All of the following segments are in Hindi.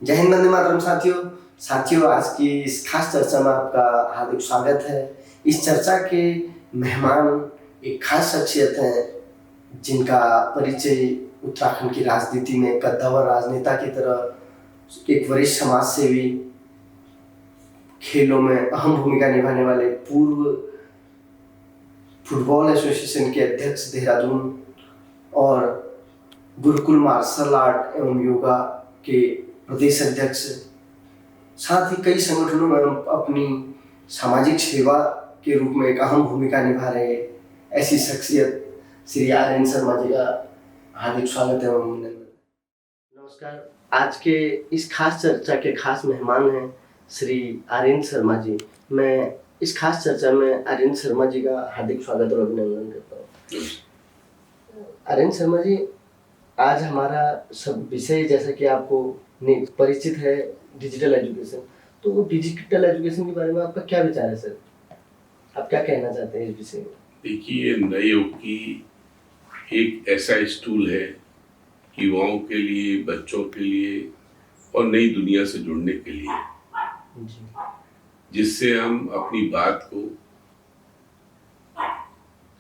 जय हिंद, वंदे मातरम। साथियों आज की इस खास चर्चा में आपका हार्दिक स्वागत है। इस चर्चा के मेहमान एक खास शख्सियत हैं जिनका परिचय उत्तराखंड की राजनीति में कद्दावर राजनेता की तरह एक वरिष्ठ समाज सेवी, खेलों में अहम भूमिका निभाने वाले पूर्व फुटबॉल एसोसिएशन के अध्यक्ष देहरादून और गुरुकुल मार्शल आर्ट एवं योगा के प्रदेश अध्यक्ष, साथ ही कई संगठनों में अपनी सामाजिक सेवा के रूप में एक अहम भूमिका निभा रहे ऐसी शख्सियत श्री आर्यन शर्मा जी का हार्दिक स्वागत एवं अभिनंदन। नमस्कार। आज के इस खास चर्चा के खास मेहमान हैं श्री आर्यन शर्मा जी। मैं इस खास चर्चा में आर्यन शर्मा जी का हार्दिक स्वागत और अभिनंदन करता हूँ। आर्यन शर्मा जी, आज हमारा सब विषय जैसा कि आपको परिचित है डिजिटल एजुकेशन, तो वो डिजिटल एजुकेशन के बारे में आपका क्या विचार है सर? आप क्या कहना चाहते हैं इस विषय में? देखिए, नए युग की एक ऐसा स्टूल है युवाओं के लिए, बच्चों के लिए और नई दुनिया से जुड़ने के लिए, जिससे हम अपनी बात को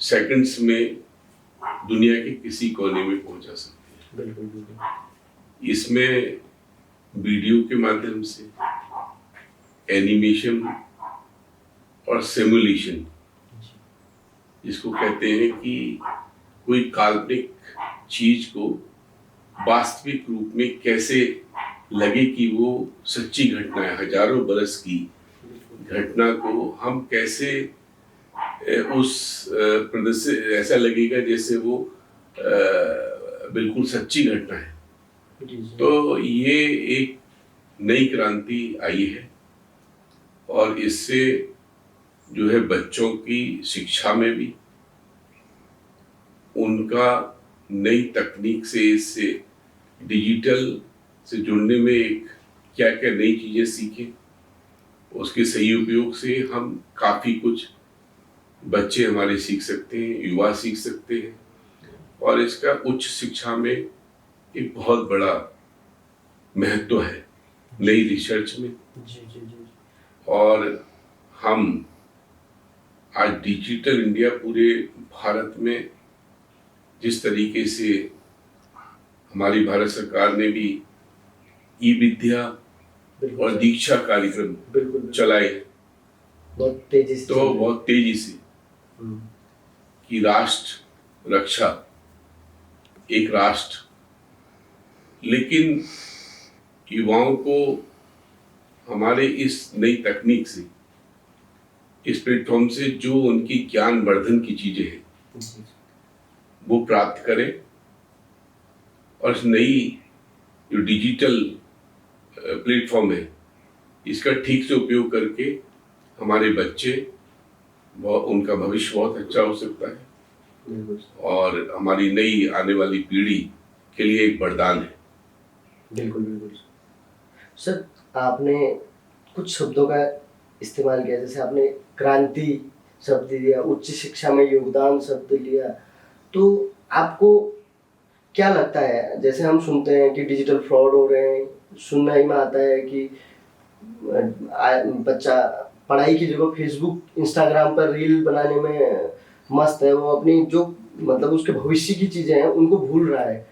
सेकंड्स में दुनिया के किसी कोने में पहुंचा सकते हैं। बिल्कुल। इसमें वीडियो के माध्यम से, एनिमेशन और सिमुलेशन, जिसको कहते हैं कि कोई काल्पनिक चीज को वास्तविक रूप में कैसे लगे कि वो सच्ची घटना है, हजारों बरस की घटना को हम कैसे उस प्रदर्शन ऐसा लगेगा जैसे वो बिल्कुल सच्ची घटना है। तो ये एक नई क्रांति आई है और इससे जो है बच्चों की शिक्षा में भी, उनका नई तकनीक से, इससे डिजिटल से जुड़ने में एक क्या क्या नई चीजें सीखें, उसके सही उपयोग से हम काफी कुछ बच्चे हमारे सीख सकते हैं, युवा सीख सकते हैं और इसका उच्च शिक्षा में एक बहुत बड़ा महत्व है नई रिसर्च में। और हम आज डिजिटल इंडिया पूरे भारत में जिस तरीके से हमारी भारत सरकार ने भी ई विद्या और दीक्षा कार्यक्रम चलाए बहुत तेजी से कि राष्ट्र रक्षा, एक राष्ट्र, लेकिन युवाओं को हमारे इस नई तकनीक से, इस प्लेटफॉर्म से जो उनकी ज्ञान वर्धन की चीजें हैं वो प्राप्त करें और इस नई जो डिजिटल प्लेटफॉर्म है इसका ठीक से उपयोग करके हमारे बच्चे, उनका भविष्य बहुत अच्छा हो सकता है और हमारी नई आने वाली पीढ़ी के लिए एक वरदान है। बिल्कुल सर, आपने कुछ शब्दों का इस्तेमाल किया, जैसे आपने क्रांति शब्द दिया, उच्च शिक्षा में योगदान शब्द लिया, तो आपको क्या लगता है? जैसे हम सुनते हैं कि डिजिटल फ्रॉड हो रहे हैं, सुनने में आता है कि बच्चा पढ़ाई की जगह फेसबुक, इंस्टाग्राम पर रील बनाने में मस्त है, वो अपनी जो मतलब उसके भविष्य की चीजें हैं उनको भूल रहा है।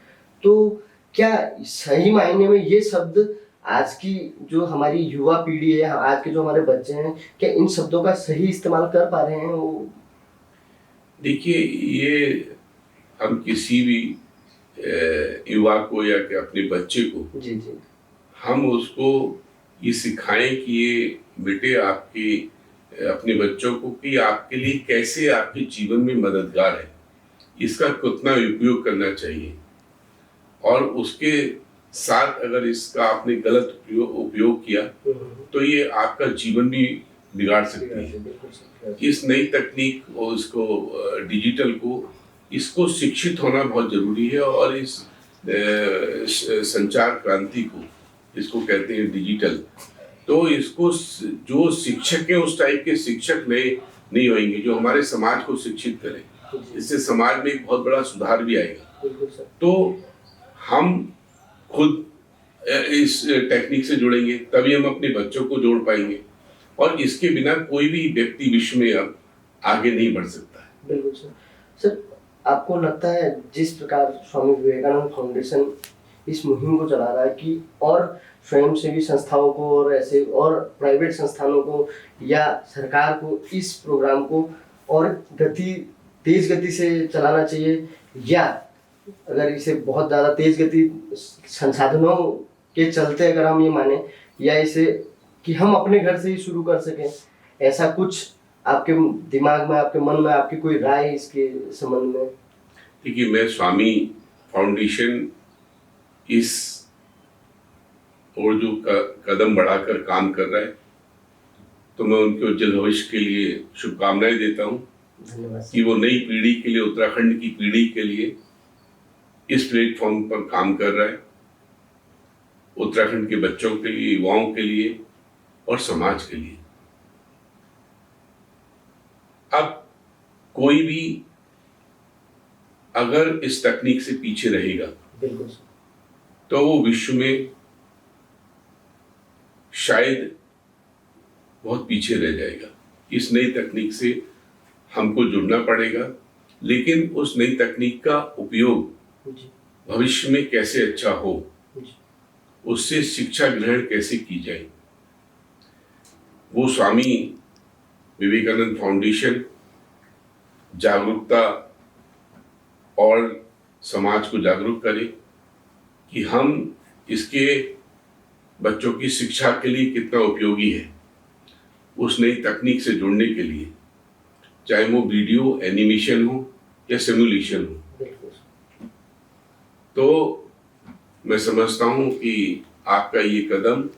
तो क्या सही मायने में ये शब्द आज की जो हमारी युवा पीढ़ी है, आज के जो हमारे बच्चे हैं, क्या इन शब्दों का सही इस्तेमाल कर पा रहे हैं वो? देखिए, ये हम किसी भी युवा को या कि अपने बच्चे को जी हम उसको ये सिखाएं कि ये बेटे आपकी अपने बच्चों को कि आपके लिए कैसे आपके जीवन में मददगार है, इसका कितना उपयोग करना चाहिए और उसके साथ अगर इसका आपने गलत उपयोग किया तो ये आपका जीवन भी बिगाड़ सकती है। इस नई तकनीक और इसको डिजिटल को, इसको शिक्षित होना बहुत जरूरी है और इस संचार क्रांति को, इसको कहते हैं डिजिटल, तो इसको जो शिक्षक है उस टाइप के शिक्षक नहीं होंगे जो हमारे समाज को शिक्षित करें, इससे समाज में एक बहुत बड़ा सुधार भी आएगा। तो हम खुद इस टेक्निक से जुड़ेंगे तभी हम अपने बच्चों को जोड़ पाएंगे, और इसके बिना कोई भी व्यक्ति विश्व में अब आगे नहीं बढ़ सकता है। बिल्कुल सर। सर, आपको लगता है जिस प्रकार स्वामी विवेकानंद फाउंडेशन इस मुहिम को चला रहा है कि और स्वयंसेवी संस्थाओं को और ऐसे और प्राइवेट संस्थानों को या सरकार को इस प्रोग्राम को और तेज गति से चलाना चाहिए, या अगर इसे बहुत ज़्यादा तेज गति संसाधनों के चलते अगर हम ये माने, या इसे कि हम अपने घर से ही शुरू कर सकें, ऐसा कुछ आपके दिमाग में, आपके मन में, आपकी कोई राय इसके संबंध में? देखिए, मैं स्वामी फाउंडेशन इस और जो कदम बढ़ाकर काम कर रहा है, तो मैं उनके उज्जवल भविष्य के लिए शुभकामनाएं देता हूं कि वो नई पीढ़ी के लिए, उत्तराखंड की पीढ़ी के लिए इस प्लेटफॉर्म पर काम कर रहा है, उत्तराखंड के बच्चों के लिए, युवाओं के लिए और समाज के लिए। अब कोई भी अगर इस तकनीक से पीछे रहेगा तो वो विश्व में शायद बहुत पीछे रह जाएगा। इस नई तकनीक से हमको जुड़ना पड़ेगा, लेकिन उस नई तकनीक का उपयोग भविष्य में कैसे अच्छा हो, उससे शिक्षा ग्रहण कैसे की जाए, वो स्वामी विवेकानंद फाउंडेशन जागरूकता और समाज को जागरूक करे कि हम इसके बच्चों की शिक्षा के लिए कितना उपयोगी है। उस नई तकनीक से जुड़ने के लिए, चाहे वो वीडियो एनिमेशन हो या सिमुलेशन हो, तो मैं समझता हूं कि आपका ये कदम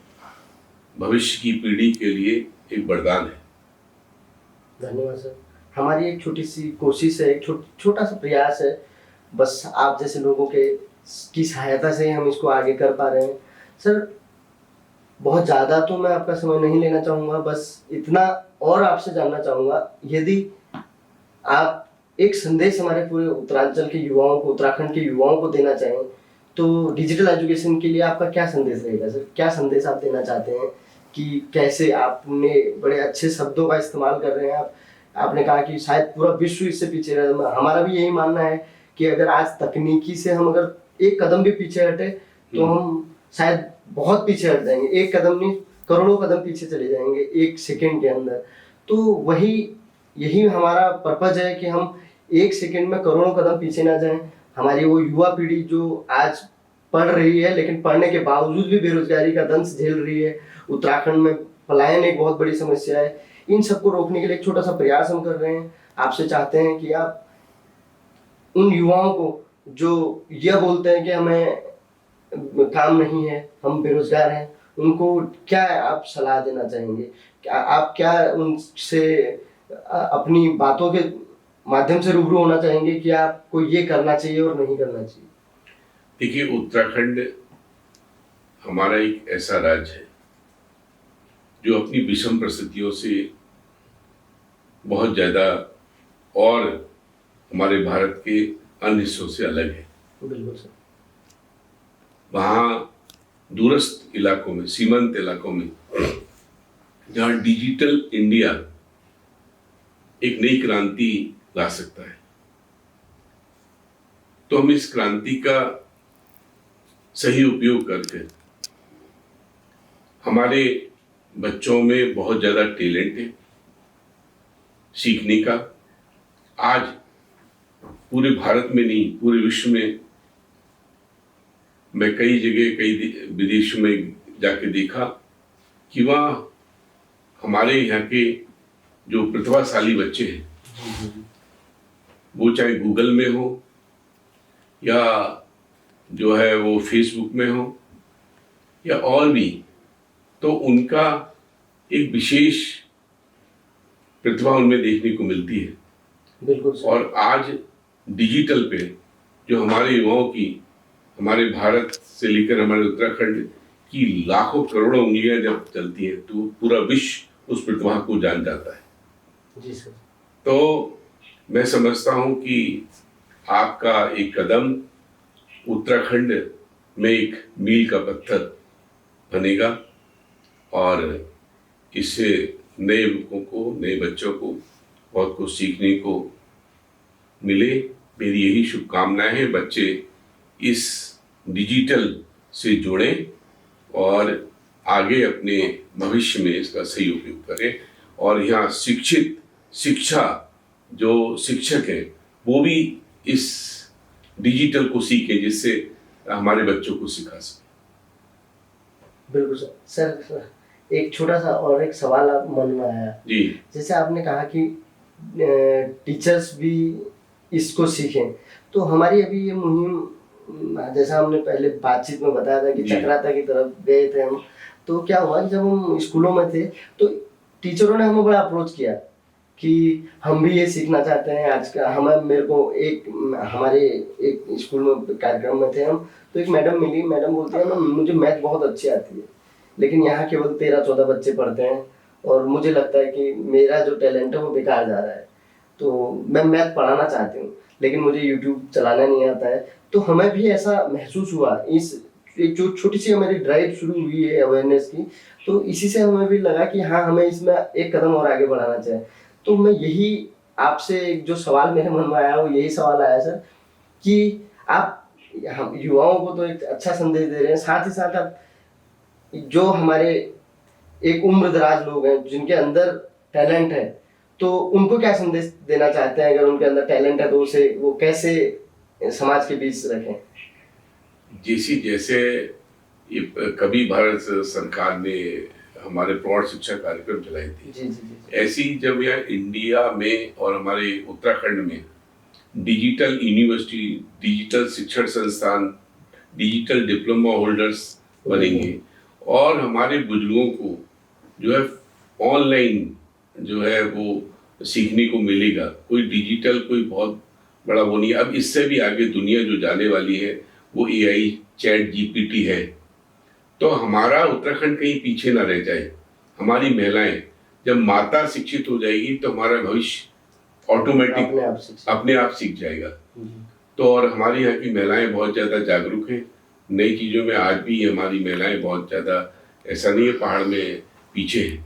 भविष्य की पीढ़ी के लिए एक वरदान है। धन्यवाद सर। हमारी एक छोटी सी कोशिश है, एक छोटा सा प्रयास है, बस आप जैसे लोगों की सहायता से हम इसको आगे कर पा रहे हैं। सर, बहुत ज़्यादा तो मैं आपका समय नहीं लेना चाहूँगा, बस इतना और आपसे जानना चाहूँगा, यदि आप एक संदेश हमारे पूरे उत्तरांचल के युवाओं को, उत्तराखंड के युवाओं को देना चाहें, तो डिजिटल एजुकेशन के लिए आपका क्या संदेश रहेगा सर? क्या संदेश आप देना चाहते हैं कि कैसे आपने बड़े अच्छे शब्दों का इस्तेमाल कर रहे हैं आपने कहा कि शायद पूरा विश्व इससे पीछे रहा। हमारा भी यही मानना है कि अगर आज तकनीकी से हम अगर एक कदम भी पीछे हटे तो हम शायद बहुत पीछे हट जाएंगे, एक कदम नहीं करोड़ों कदम पीछे चले जाएंगे एक सेकंड के अंदर। तो यही हमारा पर्पज है कि हम एक सेकंड में करोड़ों कदम पीछे ना जाएं। हमारी वो युवा पीढ़ी जो आज पढ़ रही है लेकिन पढ़ने के बावजूद भी बेरोजगारी का दंश झेल रही है, उत्तराखंड में पलायन एक बहुत बड़ी समस्या है, इन सबको रोकने के लिए एक छोटा सा प्रयास हम कर रहे हैं। आपसे चाहते हैं कि आप उन युवाओं को जो यह बोलते हैं कि हमें काम नहीं है, हम बेरोजगार हैं, उनको क्या आप सलाह देना चाहेंगे? आप क्या उनसे अपनी बातों के माध्यम से रूबरू होना चाहेंगे कि आपको ये करना चाहिए और नहीं करना चाहिए? देखिए, उत्तराखंड हमारा एक ऐसा राज्य है जो अपनी विषम परिस्थितियों से बहुत ज्यादा और हमारे भारत के अन्य हिस्सों से अलग है। बिल्कुल सर। वहाँ दूरस्थ इलाकों में, सीमांत इलाकों में, जहाँ डिजिटल इंडिया एक नई क्रांति ला सकता है, तो हम इस क्रांति का सही उपयोग करके हमारे बच्चों में बहुत ज्यादा टैलेंट है सीखने का। आज पूरे भारत में नहीं, पूरे विश्व में मैं कई जगह, कई विदेशों में जाके देखा कि वहाँ हमारे यहाँ के जो प्रतिभाशाली बच्चे हैं, वो चाहे गूगल में हो या जो है वो फेसबुक में हो या और भी, तो उनका एक विशेष प्रतिभा उनमें देखने को मिलती है। बिल्कुल सर। और आज डिजिटल पे जो हमारे युवाओं की, हमारे भारत से लेकर हमारे उत्तराखंड की लाखों करोड़ों उंगलियां जब चलती हैं तो पूरा विश्व उस प्रतिभा को जान जाता है। जी सर। तो मैं समझता हूं कि आपका एक कदम उत्तराखंड में एक मील का पत्थर बनेगा और इससे नए युवकों को, नए बच्चों को बहुत कुछ सीखने को मिले। मेरी यही शुभकामनाएं हैं। बच्चे इस डिजिटल से जुड़ें और आगे अपने भविष्य में इसका सही उपयोग करें और यहाँ शिक्षा जो शिक्षक हैं वो भी इस डिजिटल को सीखें जिससे हमारे बच्चों को सिखा सकें। बिल्कुल सर, एक छोटा सा और एक सवाल आप मन में आया जी। जैसे आपने कहा कि टीचर्स भी इसको सीखें, तो हमारी अभी ये मुहिम जैसा हमने पहले बातचीत में बताया था कि चक्राता की तरफ गए थे हम, तो क्या हुआ जब हम स्कूलों में थे तो टीचरों ने हमें बड़ा अप्रोच किया कि हम भी ये सीखना चाहते हैं। आज का मेरे को हमारे एक स्कूल में कार्यक्रम में थे हम, तो एक मैडम मिली, मैडम बोलती है मुझे मैथ बहुत अच्छी आती है लेकिन यहाँ केवल 13-14 बच्चे पढ़ते हैं और मुझे लगता है कि मेरा जो टैलेंट है वो बेकार जा रहा है, तो मैं मैथ पढ़ाना चाहती हूँ लेकिन मुझे यूट्यूब चलाना नहीं आता है। तो हमें भी ऐसा महसूस हुआ, इस एक जो छोटी सी हमारी ड्राइव शुरू हुई है अवेयरनेस की, तो इसी से हमें भी लगा कि हाँ हमें इसमें एक कदम और आगे बढ़ाना चाहिए। तो मैं यही आपसे जो सवाल मेरे मन में आया वो यही सवाल आया सर कि आप हम युवाओं को तो एक अच्छा संदेश दे रहे हैं, साथ ही साथ आप जो हमारे एक उम्र दराज लोग हैं जिनके अंदर टैलेंट है तो उनको क्या संदेश देना चाहते हैं? अगर उनके अंदर टैलेंट है तो उसे वो कैसे समाज के बीच रखें? जैसे ये कभी भारत सरकार ने हमारे प्रौढ़ शिक्षा कार्यक्रम चलाई थी, जी। ऐसी जब यह इंडिया में और हमारे उत्तराखंड में डिजिटल यूनिवर्सिटी, डिजिटल शिक्षण संस्थान, डिजिटल डिप्लोमा होल्डर्स बनेंगे और हमारे बुजुर्गों को जो है ऑनलाइन जो है वो सीखने को मिलेगा। कोई डिजिटल कोई बहुत बड़ा वो नहीं। अब इससे भी आगे दुनिया जो जाने वाली है वो AI चैट GPT है। तो हमारा उत्तराखंड कहीं पीछे ना रह जाए। हमारी महिलाएं जब माता शिक्षित हो जाएगी तो हमारा भविष्य ऑटोमेटिक अपने आप सीख जाएगा। तो और हमारी यहाँ की महिलाएं बहुत ज़्यादा जागरूक हैं नई चीज़ों में। आज भी हमारी महिलाएं बहुत ज़्यादा, ऐसा नहीं है पहाड़ में पीछे है।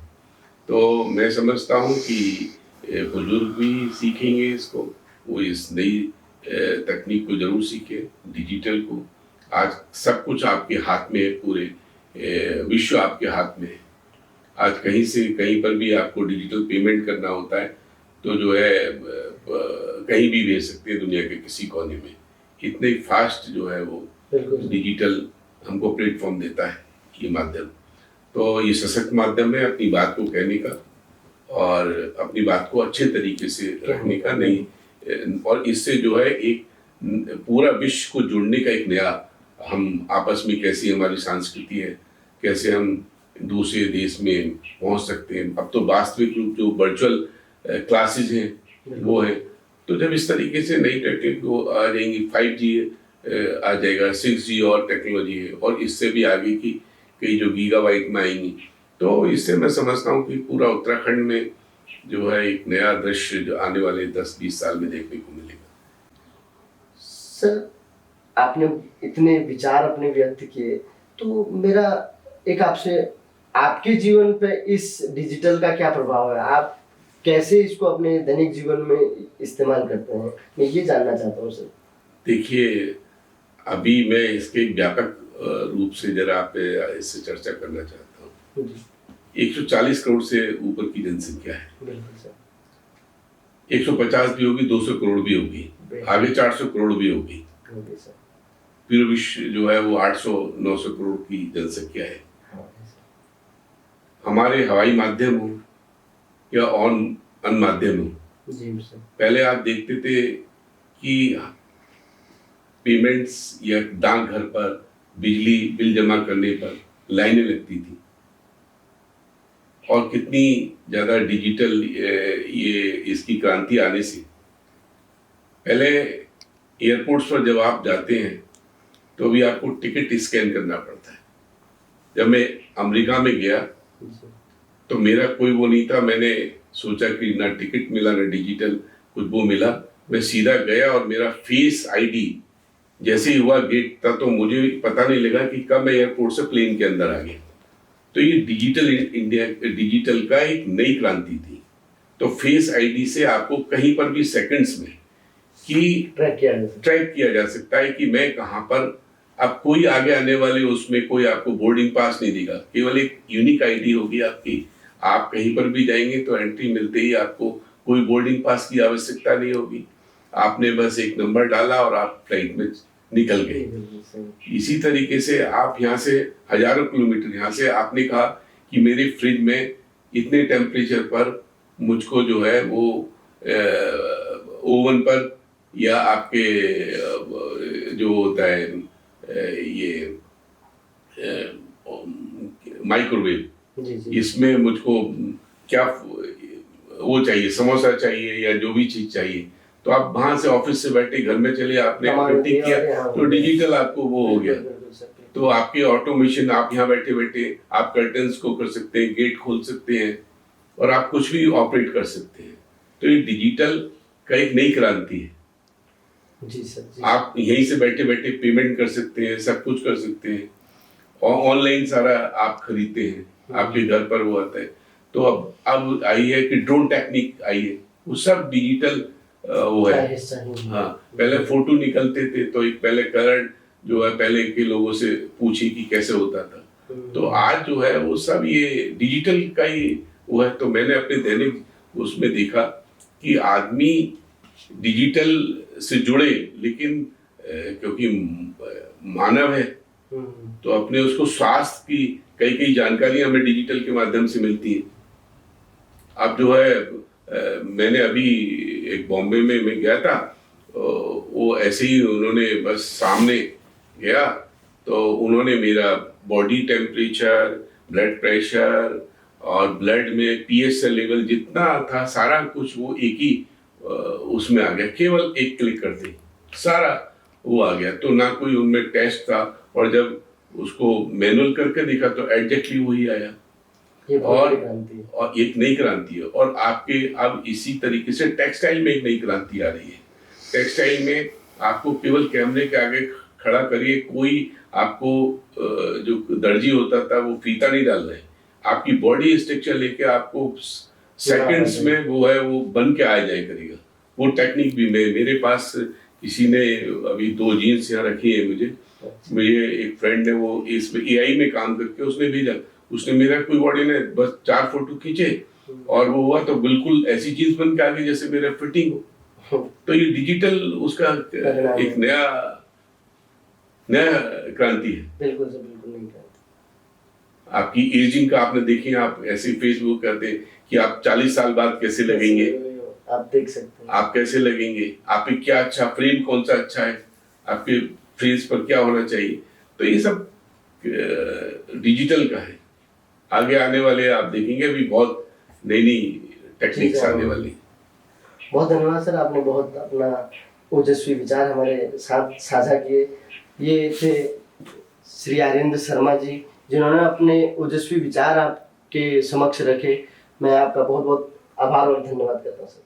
तो मैं समझता हूँ कि बुजुर्ग भी सीखेंगे इसको, वो इस नई तकनीक को जरूर सीखे, डिजिटल को। आज सब कुछ आपके हाथ में है, पूरे विश्व आपके हाथ में है। आज कहीं से कहीं पर भी आपको डिजिटल पेमेंट करना होता है तो जो है कहीं भी भेज सकते हैं दुनिया के किसी कोने में। इतने फास्ट जो है वो डिजिटल हमको प्लेटफॉर्म देता है ये माध्यम। तो ये सशक्त माध्यम है अपनी बात को कहने का और अपनी बात को अच्छे तरीके से रखने का नहीं। और इससे जो है एक पूरा विश्व को जोड़ने का एक नया, हम आपस में कैसी हमारी संस्कृति है, कैसे हम दूसरे देश में पहुंच सकते हैं। अब तो वास्तविक रूप जो वर्चुअल क्लासेस हैं वो है। तो जब इस तरीके से नई टेक्निक आ जाएंगी, 5G आ जाएगा, 6G और टेक्नोलॉजी है और इससे भी आगे की कई जो गीगाबाइट में आएंगी, तो इससे मैं समझता हूँ कि पूरा उत्तराखंड में जो है एक नया दृश्य जो आने वाले 10-20 साल में देखने को मिलेगा। सर आपने इतने विचार अपने व्यक्त किए, तो मेरा एक आपसे, आपके जीवन पे इस डिजिटल का क्या प्रभाव है? आप कैसे इसको अपने दैनिक जीवन में इस्तेमाल करते हैं, मैं ये जानना चाहता हूँ सर। देखिए, अभी मैं इसके व्यापक रूप से जरा आप इससे चर्चा करना चाहता हूँ। 140 करोड़ से ऊपर की जनसंख्या है। बिल्कुल सर। 150 भी होगी, 200 करोड़ भी होगी, आगे 400 करोड़ भी होगी। पूरे विश्व जो है वो 800-900 करोड़ की जनसंख्या है। हमारे हवाई माध्यम हो या अन्य माध्यम हो, पहले आप देखते थे कि पेमेंट्स या डाकघर पर बिजली बिल जमा करने पर लाइनें लगती थी और कितनी ज़्यादा डिजिटल ये इसकी क्रांति आने से पहले एयरपोर्ट्स पर जब आप जाते हैं तो भी आपको टिकट स्कैन करना पड़ता है। जब मैं अमेरिका में गया तो मेरा कोई वो नहीं था, मैंने सोचा कि ना टिकट मिला ना डिजिटल कुछ वो मिला। मैं सीधा गया और मेरा फेस आईडी जैसे ही हुआ गेट था तो मुझे पता नहीं लगा कि कब मैं एयरपोर्ट से प्लेन के अंदर आ गया। तो ये डिजिटल का एक नई क्रांति थी। तो फेस आईडी से आपको कहीं पर भी सेकंड्स में ट्रैक किया जा सकता है कि मैं कहाँ पर। अब कोई आगे आने वाले उसमें कोई आपको बोर्डिंग पास नहीं देगा, केवल एक यूनिक आईडी होगी आपकी। आप कहीं पर भी जाएंगे तो एंट्री मिलते ही आपको कोई बोर्डिंग पास की आवश्यकता नहीं होगी। आपने बस एक नंबर डाला और आप फ्लाइट में निकल गए। इसी तरीके से आप यहाँ से हजारों किलोमीटर, यहाँ से आपने कहा कि मेरे फ्रिज में इतने टेम्परेचर पर मुझको जो है वो ओवन पर या आपके जो होता है ये माइक्रोवेव, इसमें मुझको क्या वो चाहिए, समोसा चाहिए या जो भी चीज चाहिए, तो आप वहां से ऑफिस से बैठे घर में चले, आपने टिक किया तो डिजिटल आपको वो हो गया। तो आपके ऑटोमेशन, आप यहाँ बैठे बैठे आप कर्टन्स को कर सकते हैं, गेट खोल सकते हैं और आप कुछ भी ऑपरेट कर सकते हैं। तो ये डिजिटल का एक नई क्रांति है। जी सर। आप यहीं से बैठे बैठे पेमेंट कर सकते हैं, सब कुछ कर सकते हैं और ऑनलाइन सारा आप खरीदते हैं, आपके घर पर वो आता है। तो अब आई है कि ड्रोन टेक्निक आई है, वो सब डिजिटल वो है। हाँ, पहले फोटो निकलते थे तो एक पहले करंट जो है पहले के लोगों से पूछी कि कैसे होता था, तो आज जो है वो सब ये डिजिटल का ही वो है। तो मैंने अपने दैनिक उसमें देखा कि आदमी डिजिटल से जुड़े, लेकिन क्योंकि मानव है तो अपने उसको स्वास्थ्य की कई जानकारियां हमें डिजिटल के माध्यम से मिलती है। अब जो है मैंने अभी एक बॉम्बे में मैं गया था, वो ऐसे ही उन्होंने बस सामने गया तो उन्होंने मेरा बॉडी टेम्परेचर, ब्लड प्रेशर और ब्लड में पीएच लेवल जितना था सारा कुछ वो एक ही उसमें आ गया, केवल एक क्लिक करते ही सारा वो आ गया। तो ना कोई उनमें टेस्ट था और जब उसको मैनुअल करके देखा तो एग्जैक्टली वही आया। और एक नई क्रांति है। और आपके अब इसी तरीके से टेक्सटाइल में एक नई क्रांति आ रही है। टेक्सटाइल में आपको केवल कैमरे के आगे खड़ा करिए, कोई आपको जो दर्जी होता था वो फीता नहीं डाल रहे, आपकी बॉडी स्ट्रक्चर लेके आपको सेकंड्स में वो है वो बन के आ जाए करेगा। वो टेक्निक भी मेरे पास किसी ने अभी 2 जीन्स यहाँ रखी है, मुझे एक फ्रेंड ने वो इसमें एआई में काम करके उसने भेजा, उसने मेरा कोई बॉडी ने बस 4 फोटो खींचे और वो हुआ तो बिल्कुल ऐसी जीन्स बन के आ गई जैसे मेरा फिटिंग हो। तो ये डिजिटल उसका एक नया क्रांति है। बिल्कुल सर, बिल्कुल नहीं क्रांति। आपकी एजिंग का आपने देखी, आप ऐसे फेसबुक करते हैं कि आप 40 साल बाद कैसे लगेंगे, आप देख सकते हैं आप कैसे लगेंगे, आपके क्या अच्छा फ्रेम कौन सा अच्छा है, आपके फेस पर क्या होना चाहिए। तो ये सब डिजिटल का है। आगे आने वाले आप देखेंगे अभी बहुत नई टेक्निक्स आने वाली। बहुत धन्यवाद सर, आपने बहुत अपना ओजस्वी विचार हमारे साथ साझा किए। ये थे श्री आर्येंद्र शर्मा जी, जिन्होंने अपने ओजस्वी विचार आपके समक्ष रखे। मैं आपका बहुत बहुत आभार और धन्यवाद करता हूँ सर।